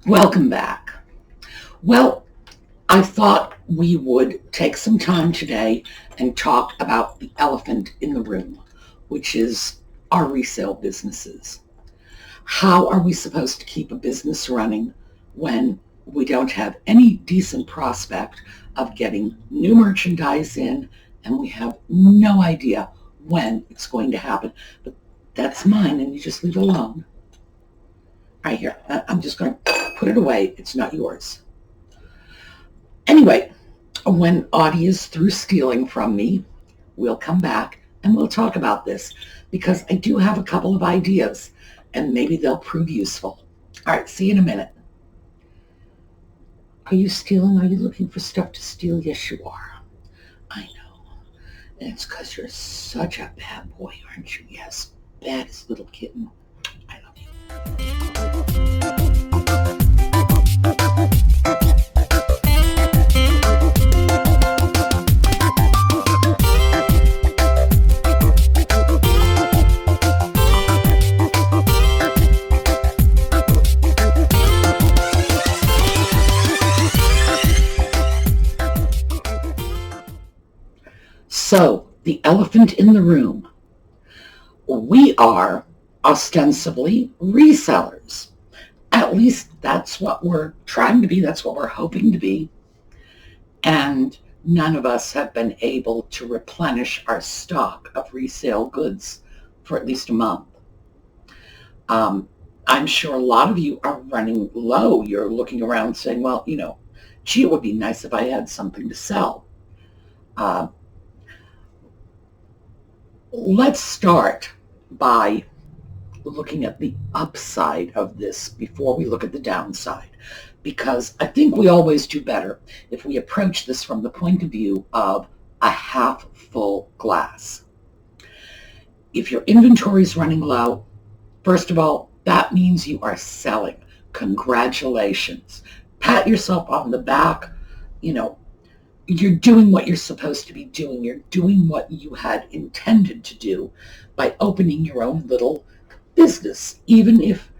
Welcome back. Well, I thought we would take some time today and talk about the elephant in the room, which is our resale businesses. How are we supposed to keep a business running when we don't have any decent prospect of getting new merchandise in and we have no idea when it's going to happen? But that's mine and you just leave it alone. Right here. I'm just going to put it away. It's not yours. Anyway, when Audie is through stealing from me, we'll come back and we'll talk about this because I do have a couple of ideas and maybe they'll prove useful. All right, see you in a minute. Are you stealing? Are you looking for stuff to steal? Yes, you are. I know. And it's because you're such a bad boy, aren't you? Yes, baddest little kitten. I love you. So, the elephant in the room. We are ostensibly resellers. At least that's what we're trying to be. That's what we're hoping to be. And none of us have been able to replenish our stock of resale goods for at least a month. I'm sure a lot of you are running low. You're looking around saying, well, gee, it would be nice if I had something to sell. Let's start by looking at the upside of this before we look at the downside, because I think we always do better if we approach this from the point of view of a half full glass. If your inventory is running low, first of all, that means you are selling. Congratulations. Pat yourself on the back. You're doing what you're supposed to be doing. You're doing what you had intended to do by opening your own little business, even if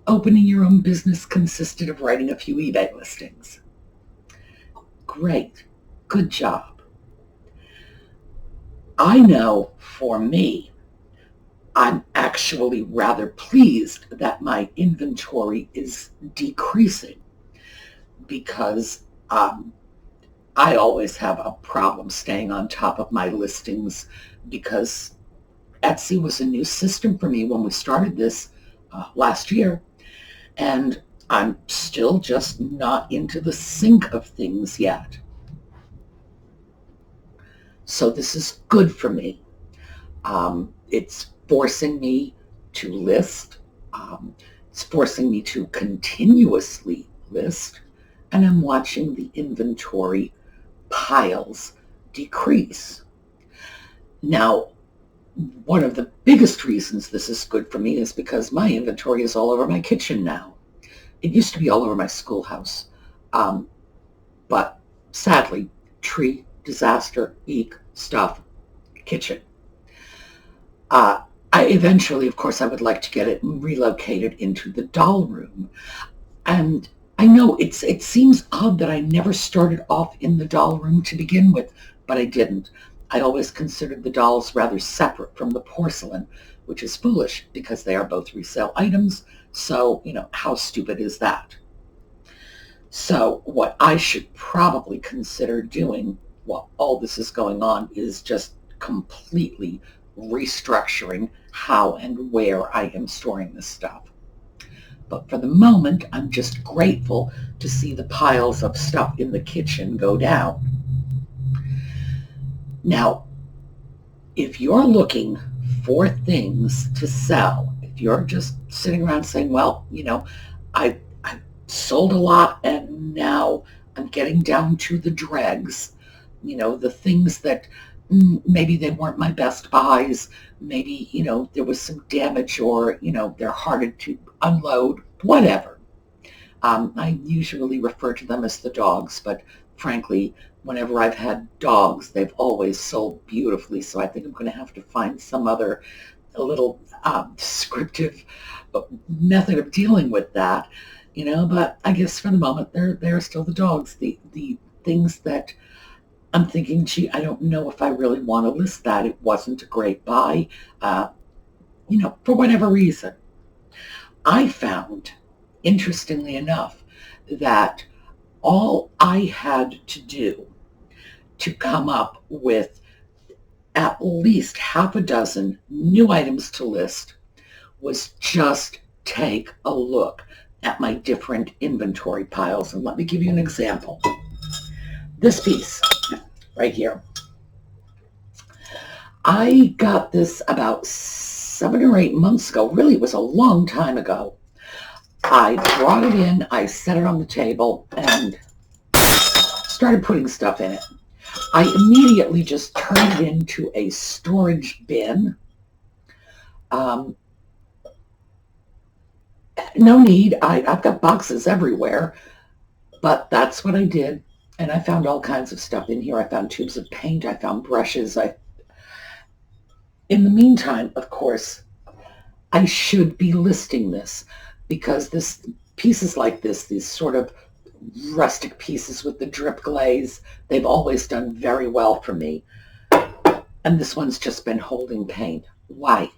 opening your own business consisted of writing a few eBay listings. Great. Good job. I know for me, I'm actually rather pleased that my inventory is decreasing because I always have a problem staying on top of my listings because Etsy was a new system for me when we started this last year, and I'm still just not into the sync of things yet. So this is good for me. It's forcing me to list. It's forcing me to continuously list, and I'm watching the inventory piles decrease. Now, one of the biggest reasons this is good for me is because my inventory is all over my kitchen now. It used to be all over my schoolhouse. But sadly, tree, disaster, eek, stuff, kitchen. I eventually, of course, I would like to get it relocated into the doll room. And I know it seems odd that I never started off in the doll room to begin with, but I didn't. I always considered the dolls rather separate from the porcelain, which is foolish because they are both resale items. So, how stupid is that? So what I should probably consider doing while all this is going on is just completely restructuring how and where I am storing this stuff. But for the moment, I'm just grateful to see the piles of stuff in the kitchen go down. Now, if you're looking for things to sell, if you're just sitting around saying, well, I sold a lot and now I'm getting down to the dregs, the things that maybe they weren't my best buys, maybe, there was some damage or, they're harder to unload, whatever. I usually refer to them as the dogs, but frankly, whenever I've had dogs, they've always sold beautifully, so I think I'm going to have to find some other little descriptive method of dealing with that. but I guess for the moment, they're still the dogs. The things that I'm thinking, gee, I don't know if I really want to list that. It wasn't a great buy, for whatever reason. I found, interestingly enough, that all I had to do to come up with at least half a dozen new items to list was just take a look at my different inventory piles. And let me give you an example. This piece right here. I got this about 7 or 8 months ago. Really, it was a long time ago. I brought it in, I set it on the table, and started putting stuff in it. I immediately just turned it into a storage bin. No need. I've got boxes everywhere, but that's what I did. And I found all kinds of stuff in here. I found tubes of paint. I found brushes. In the meantime, of course, I should be listing this because pieces like this, these sort of rustic pieces with the drip glaze, they've always done very well for me. And this one's just been holding paint. Why?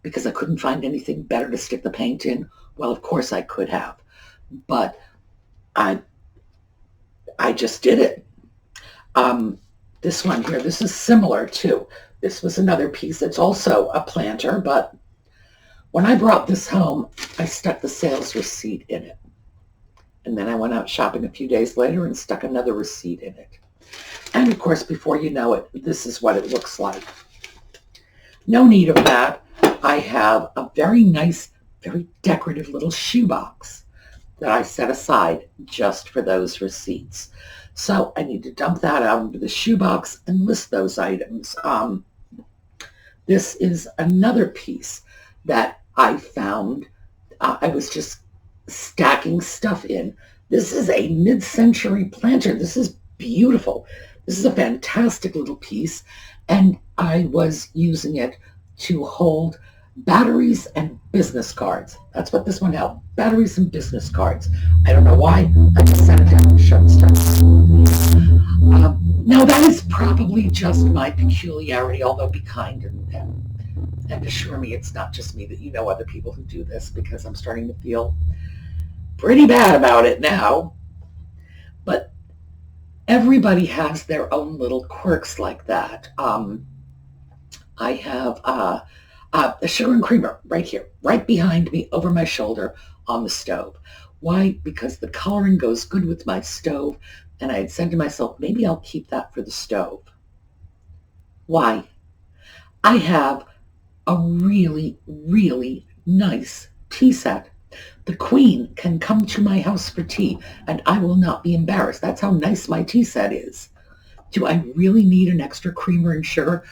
Because I couldn't find anything better to stick the paint in? Well, of course I could have, but I just did it. This one here, this is similar too. This was another piece. It's also a planter, but when I brought this home, I stuck the sales receipt in it. And then I went out shopping a few days later and stuck another receipt in it. And of course, before you know it, this is what it looks like. No need of that. I have a very nice, very decorative little shoebox that I set aside just for those receipts. So I need to dump that out into the shoebox and list those items. This is another piece that I found. I was just stacking stuff in. This is a mid-century planter. This is beautiful. This is a fantastic little piece, and I was using it to hold batteries and business cards. That's what this one held, batteries and business cards. I don't know why. I just set it down and shut stuff. Now that is probably just my peculiarity, although be kind and assure me it's not just me, that you know other people who do this, because I'm starting to feel pretty bad about it now. But everybody has their own little quirks like that. I have a sugar and creamer right here, right behind me, over my shoulder on the stove. Why? Because the coloring goes good with my stove, and I had said to myself, maybe I'll keep that for the stove. Why? I have a really, really nice tea set. The Queen can come to my house for tea, and I will not be embarrassed. That's how nice my tea set is. Do I really need an extra creamer and sugar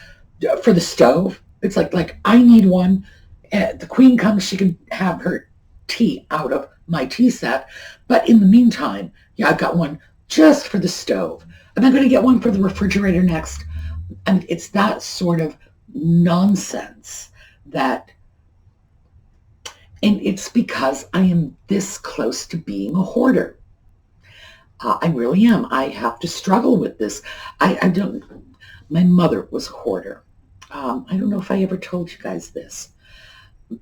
for the stove? It's like I need one. The Queen comes, she can have her tea out of my tea set. But in the meantime, yeah, I've got one just for the stove. Am I going to get one for the refrigerator next? And it's that sort of nonsense that, and it's because I am this close to being a hoarder. I really am. I have to struggle with this. My mother was a hoarder. I don't know if I ever told you guys this.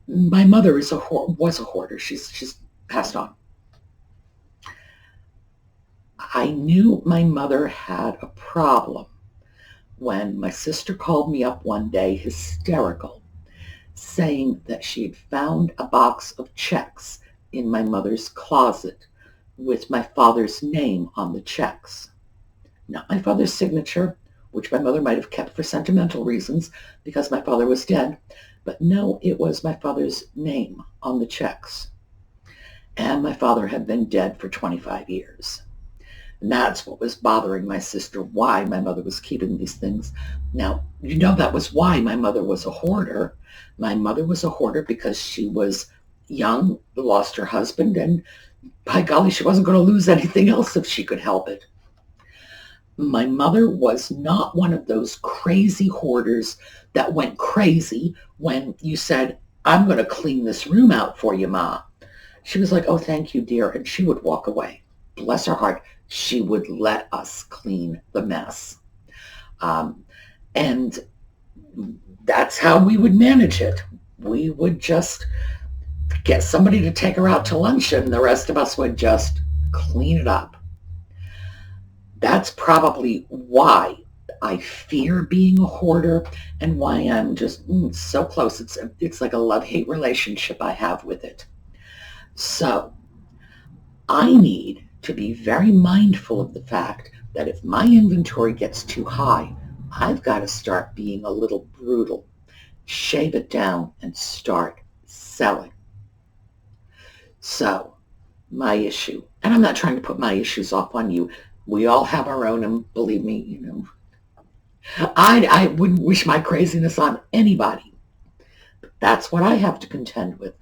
My mother was a hoarder. She's passed on. I knew my mother had a problem when my sister called me up one day, hysterical, saying that she had found a box of checks in my mother's closet with my father's name on the checks. Not my father's signature, which my mother might have kept for sentimental reasons because my father was dead, but no, it was my father's name on the checks. And my father had been dead for 25 years. And that's what was bothering my sister, why my mother was keeping these things. Now, that was why my mother was a hoarder. My mother was a hoarder because she was young, lost her husband, and by golly, she wasn't going to lose anything else if she could help it. My mother was not one of those crazy hoarders that went crazy when you said, I'm going to clean this room out for you, Ma. She was like, oh, thank you, dear. And she would walk away. Bless her heart. She would let us clean the mess. And that's how we would manage it. We would just get somebody to take her out to lunch, and the rest of us would just clean it up. That's probably why I fear being a hoarder and why I'm just so close. It's like a love-hate relationship I have with it. So I need to be very mindful of the fact that if my inventory gets too high, I've got to start being a little brutal, shave it down, and start selling. So my issue, and I'm not trying to put my issues off on you. We all have our own, and believe me, I wouldn't wish my craziness on anybody. But that's what I have to contend with.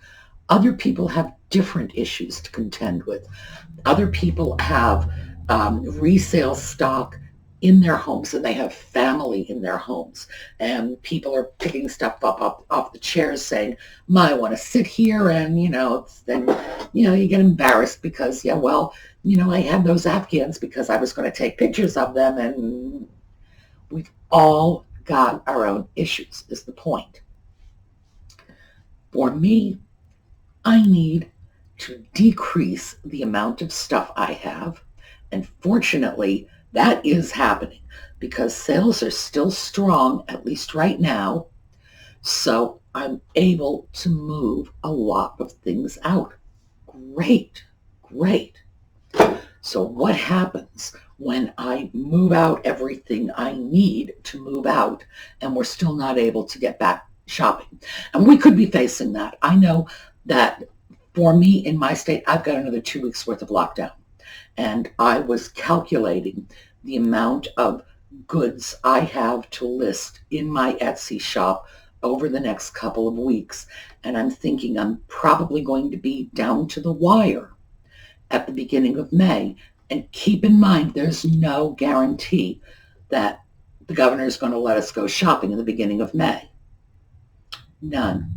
Other people have different issues to contend with. Other people have resale stock in their homes, and they have family in their homes, and people are picking stuff up off the chairs saying, I want to sit here, and then you get embarrassed because I had those Afghans because I was going to take pictures of them, and we've all got our own issues is the point. For me, I need to decrease the amount of stuff I have, and fortunately that is happening because sales are still strong, at least right now. So I'm able to move a lot of things out. Great. So what happens when I move out everything I need to move out and we're still not able to get back shopping? And we could be facing that. I know that for me in my state, I've got another 2 weeks worth of lockdown. And I was calculating the amount of goods I have to list in my Etsy shop over the next couple of weeks. And I'm thinking I'm probably going to be down to the wire at the beginning of May. And keep in mind, there's no guarantee that the governor is going to let us go shopping in the beginning of May. None.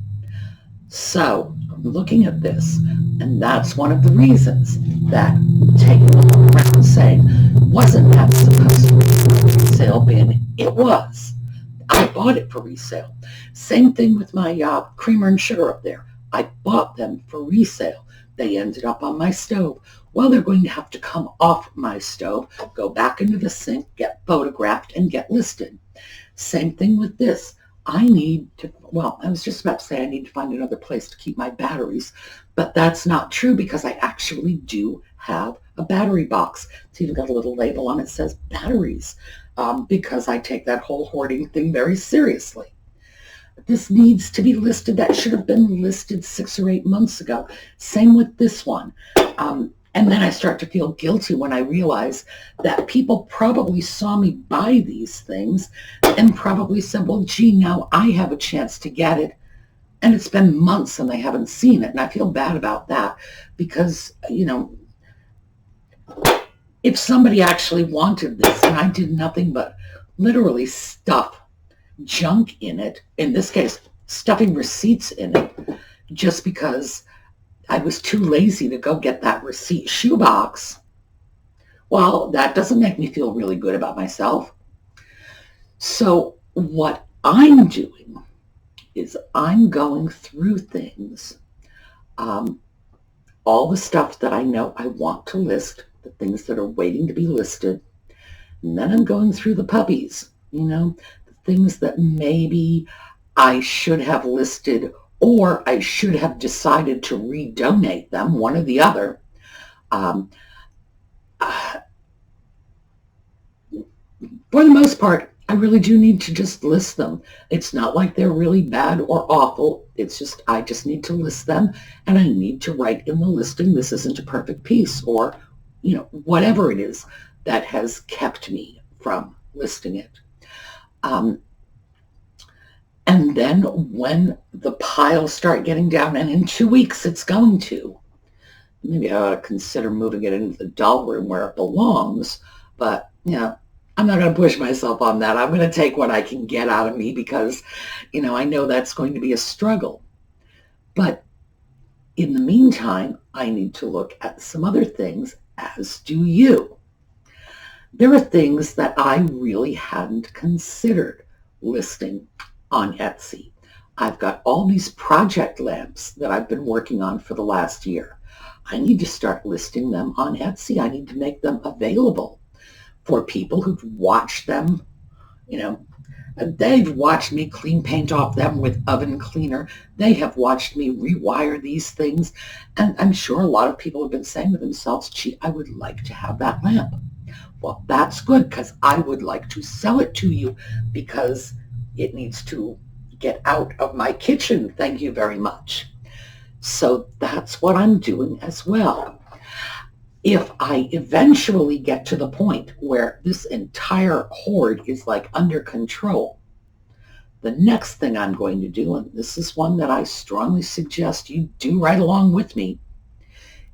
So I'm looking at this, and that's one of the reasons that taking a look around and saying, wasn't that supposed to be a resale bin? It was. I bought it for resale. Same thing with my creamer and sugar up there. I bought them for resale. They ended up on my stove. Well, they're going to have to come off my stove, go back into the sink, get photographed, and get listed. Same thing with this. I was just about to say I need to find another place to keep my batteries, but that's not true because I actually do have a battery box. It's even got a little label on it that says batteries because I take that whole hoarding thing very seriously. This needs to be listed. That should have been listed 6 or 8 months ago. Same with this one. And then I start to feel guilty when I realize that people probably saw me buy these things and probably said, well, gee, now I have a chance to get it. And it's been months and they haven't seen it. And I feel bad about that because, if somebody actually wanted this and I did nothing but literally stuff junk in it, in this case, stuffing receipts in it, just because I was too lazy to go get that receipt shoebox, well, that doesn't make me feel really good about myself. So what I'm doing is I'm going through things, all the stuff that I know I want to list, the things that are waiting to be listed, and then I'm going through the puppies, the things that maybe I should have listed or I should have decided to redonate them, one or the other. For the most part, I really do need to just list them. It's not like they're really bad or awful. It's just, I just need to list them, and I need to write in the listing, this isn't a perfect piece, or, whatever it is that has kept me from listing it. And then when the piles start getting down, and in 2 weeks it's going to, maybe I ought to consider moving it into the doll room where it belongs. But, I'm not going to push myself on that. I'm going to take what I can get out of me because, I know that's going to be a struggle. But in the meantime, I need to look at some other things, as do you. There are things that I really hadn't considered listing on Etsy. I've got all these project lamps that I've been working on for the last year. I need to start listing them on Etsy. I need to make them available for people who've watched them. They've watched me clean paint off them with oven cleaner. They have watched me rewire these things. And I'm sure a lot of people have been saying to themselves, gee, I would like to have that lamp. Well, that's good, because I would like to sell it to you, because it needs to get out of my kitchen. Thank you very much. So that's what I'm doing as well. If I eventually get to the point where this entire hoard is like under control, the next thing I'm going to do, and this is one that I strongly suggest you do right along with me,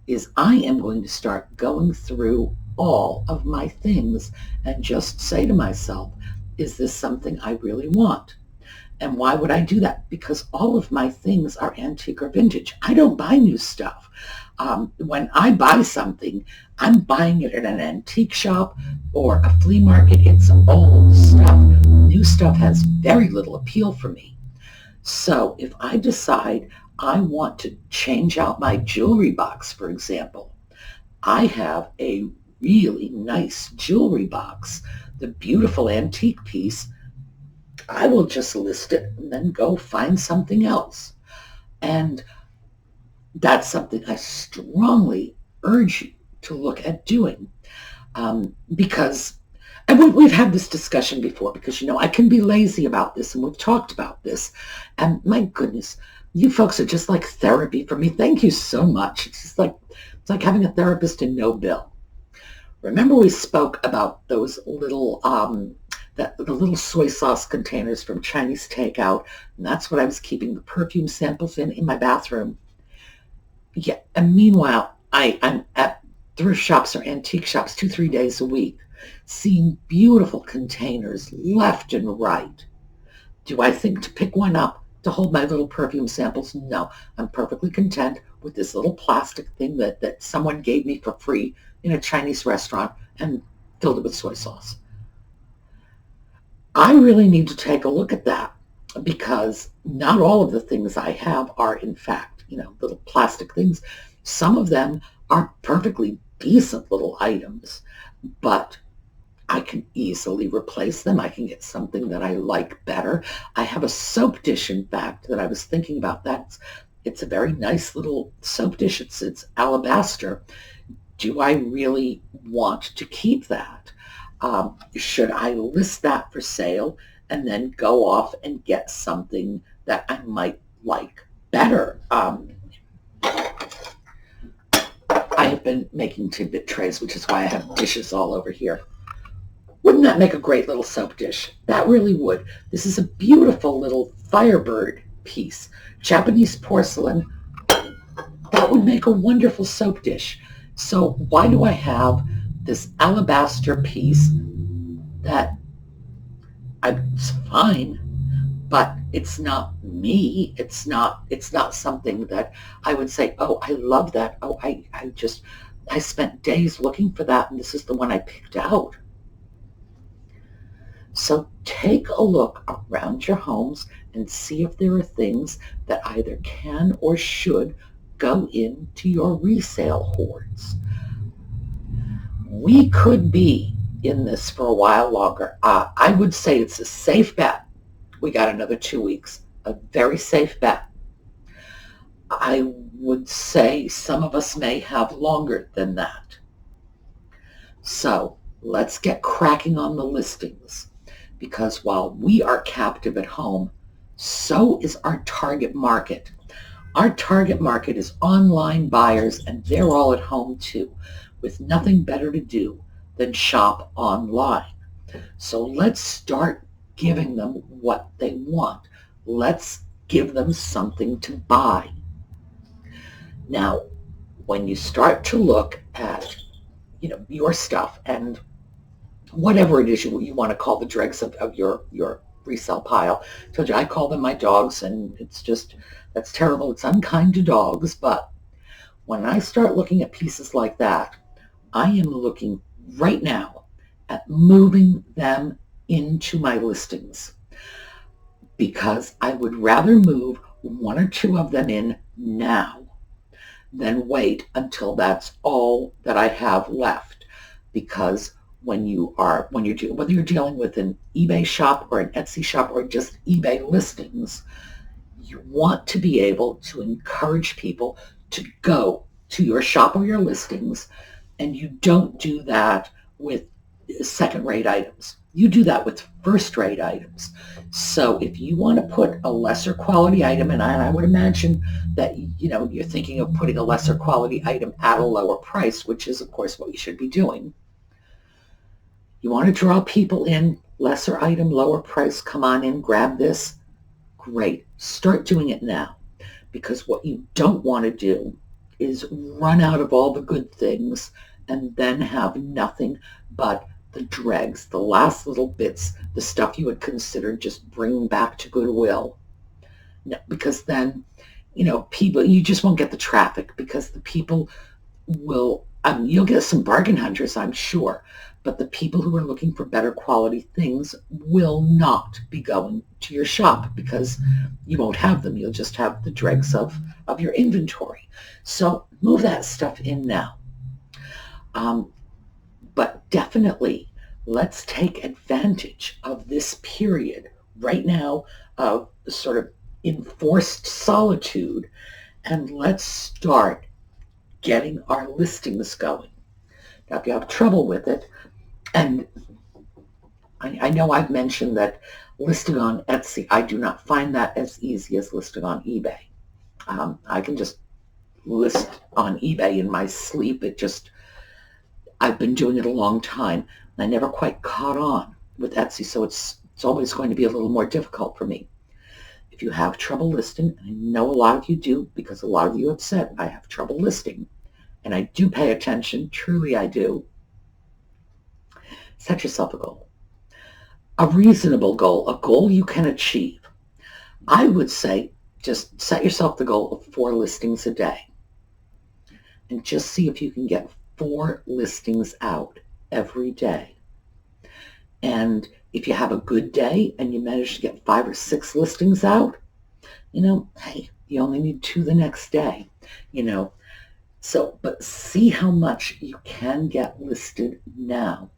is I am going to start going through all of my things and just say to myself, is this something I really want? And why would I do that? Because all of my things are antique or vintage. I don't buy new stuff. When I buy something, I'm buying it at an antique shop or a flea market. It's old stuff. New stuff has very little appeal for me. So if I decide I want to change out my jewelry box, for example, I have a really nice jewelry box, the beautiful antique piece. I will just list it and then go find something else. And that's something I strongly urge you to look at doing, because, and we've had this discussion before, because, I can be lazy about this, and we've talked about this, and my goodness, you folks are just like therapy for me. Thank you so much. It's like having a therapist and no bill. Remember we spoke about those little, the little soy sauce containers from Chinese takeout, and that's what I was keeping the perfume samples in my bathroom. Yeah, and meanwhile, I'm at thrift shops or antique shops 2-3 days a week, seeing beautiful containers left and right. Do I think to pick one up to hold my little perfume samples? No, I'm perfectly content with this little plastic thing that someone gave me for free in a Chinese restaurant and filled it with soy sauce. I really need to take a look at that, because not all of the things I have are, in fact, little plastic things. Some of them are perfectly decent little items, but I can easily replace them. I can get something that I like better. I have a soap dish, in fact, that I was thinking about. It's a very nice little soap dish. It's alabaster. Do I really want to keep that? Should I list that for sale and then go off and get something that I might like better? I have been making Tidbit trays, which is why I have dishes all over here. Wouldn't that make a great little soap dish? That really would. This is a beautiful little Firebird piece, Japanese porcelain. That would make a wonderful soap dish. So why do I have this alabaster piece that it's fine, but it's not me. It's not something that I would say, oh, I love that. Oh, I spent days looking for that, and this is the one I picked out. So take a look around your homes and see if there are things that either can or should go into your resale hoards. We could be in this for a while longer. I would say it's a safe bet. We got another 2 weeks, a very safe bet. I would say some of us may have longer than that. So let's get cracking on the listings, because while we are captive at home, so is our target market. Our target market is online buyers, and they're all at home too, with nothing better to do than shop online. So let's start giving them what they want. Let's give them something to buy. Now, when you start to look at, your stuff and whatever it is you want to call the dregs of your resale pile. I told you I call them my dogs, and that's terrible. It's unkind to dogs, but When I start looking at pieces like that, I am looking right now at moving them into my listings, because I would rather move one or two of them in now than wait until that's all that I have left. Because whether you're dealing with an eBay shop or an Etsy shop or just eBay listings, you want to be able to encourage people to go to your shop or your listings, and you don't do that with second-rate items. You do that with first-rate items. So if you want to put a lesser quality item, and I would imagine that you're thinking of putting a lesser quality item at a lower price, which is of course what you should be doing. You want to draw people in, lesser item, lower price, come on in, grab this. Great. Start doing it now, because what you don't want to do is run out of all the good things and then have nothing but the dregs, the last little bits, the stuff you would consider just bringing back to Goodwill. No, because then, people, you just won't get the traffic, because the people will, you'll get some bargain hunters, I'm sure, but the people who are looking for better quality things will not be going to your shop, because you won't have them. You'll just have the dregs of your inventory. So move that stuff in now. But definitely, let's take advantage of this period right now of sort of enforced solitude, and let's start getting our listings going. Now, if you have trouble with it, and I know I've mentioned that listing on Etsy, I do not find that as easy as listing on eBay. I can just list on eBay in my sleep. I've been doing it a long time, and I never quite caught on with Etsy, so it's always going to be a little more difficult for me. If you have trouble listing, and I know a lot of you do, because a lot of you have said, I have trouble listing, and I do pay attention, truly I do, set yourself a goal. A reasonable goal, a goal you can achieve. I would say just set yourself the goal of 4 listings a day, and just see if you can get 4 listings out every day. And if you have a good day and you manage to get 5 or 6 listings out, hey, you only need 2 the next day, So, but see how much you can get listed now.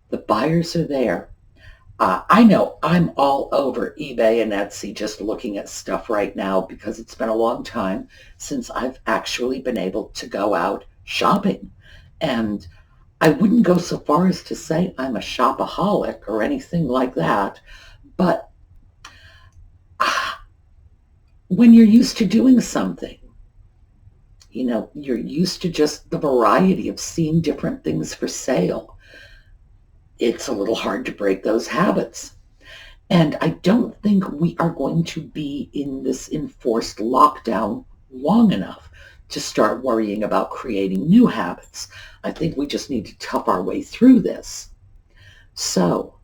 The buyers are there. I know I'm all over eBay and Etsy just looking at stuff right now, because it's been a long time since I've actually been able to go out shopping. And I wouldn't go so far as to say I'm a shopaholic or anything like that, but when you're used to doing something, you're used to just the variety of seeing different things for sale, it's a little hard to break those habits. And I don't think we are going to be in this enforced lockdown long enough to start worrying about creating new habits. I think we just need to tough our way through this. So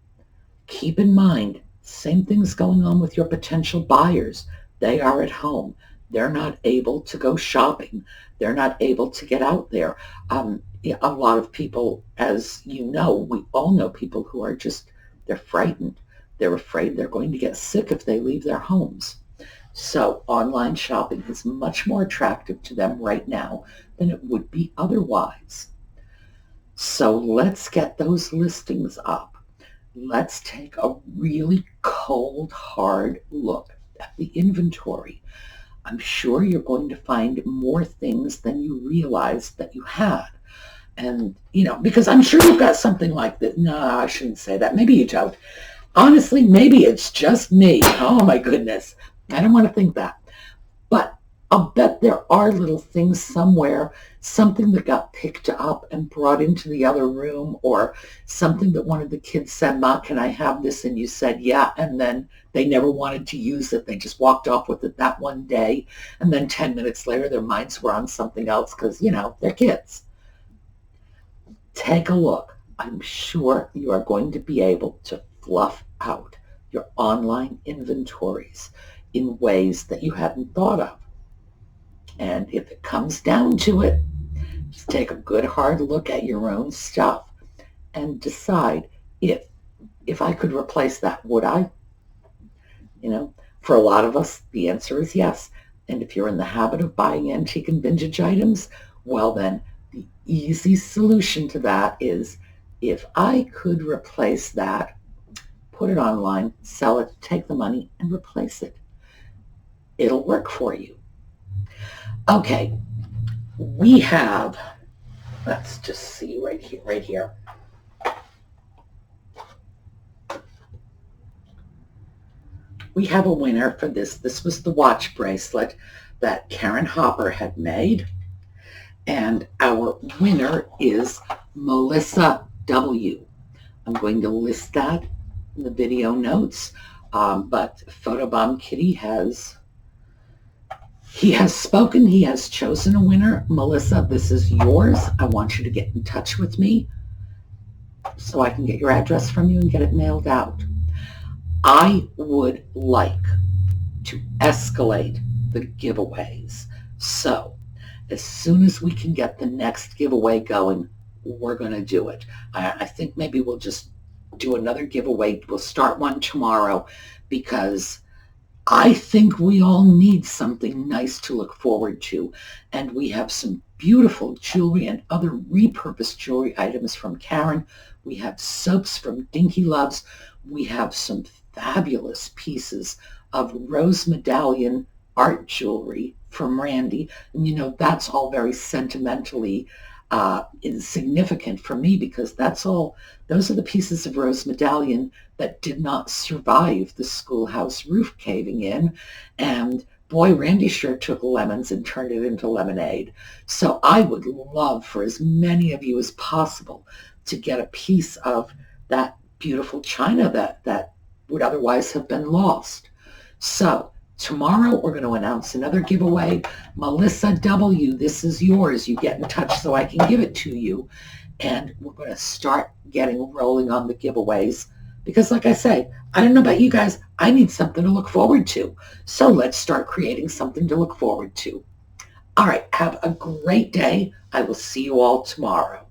keep in mind, same thing's going on with your potential buyers. They are at home. They're not able to go shopping. They're not able to get out there. A lot of people, as you know, we all know people who are they're frightened. They're afraid they're going to get sick if they leave their homes. So online shopping is much more attractive to them right now than it would be otherwise. So let's get those listings up. Let's take a really cold, hard look at the inventory. I'm sure you're going to find more things than you realized that you had. And, because I'm sure you've got something like that. No, I shouldn't say that. Maybe you don't. Honestly, maybe it's just me. Oh, my goodness. I don't want to think that. But I'll bet there are little things somewhere, something that got picked up and brought into the other room, or something that one of the kids said, Ma, can I have this? And you said, yeah. And then they never wanted to use it. They just walked off with it that one day. And then 10 minutes later, their minds were on something else because, they're kids. Take a look. I'm sure you are going to be able to fluff out your online inventories in ways that you hadn't thought of. And if it comes down to it, just take a good hard look at your own stuff and decide if I could replace that, would I? You know, for a lot of us, the answer is yes. And if you're in the habit of buying antique and vintage items, well then, the easy solution to that is if I could replace that, put it online, sell it, take the money, and replace it. It'll work for you. Okay, we have, let's just see right here. We have a winner for this. This was the watch bracelet that Karen Hopper had made. And our winner is Melissa W. I'm going to list that in the video notes. But Photobomb Kitty has spoken. He has chosen a winner. Melissa, this is yours. I want you to get in touch with me so I can get your address from you and get it mailed out. I would like to escalate the giveaways. So as soon as we can get the next giveaway going, we're going to do it. I think maybe we'll just do another giveaway. We'll start one tomorrow because I think we all need something nice to look forward to. And we have some beautiful jewelry and other repurposed jewelry items from Karen. We have soaps from Dinky Loves. We have some fabulous pieces of rose medallion art jewelry from Randy. And you know, that's all very sentimentally insignificant for me because those are the pieces of rose medallion that did not survive the schoolhouse roof caving in. And boy, Randy sure took lemons and turned it into lemonade. So I would love for as many of you as possible to get a piece of that beautiful china that would otherwise have been lost. So tomorrow we're going to announce another giveaway. Melissa W., this is yours. You get in touch so I can give it to you. And we're going to start getting rolling on the giveaways. Because like I say, I don't know about you guys, I need something to look forward to. So let's start creating something to look forward to. All right, have a great day. I will see you all tomorrow.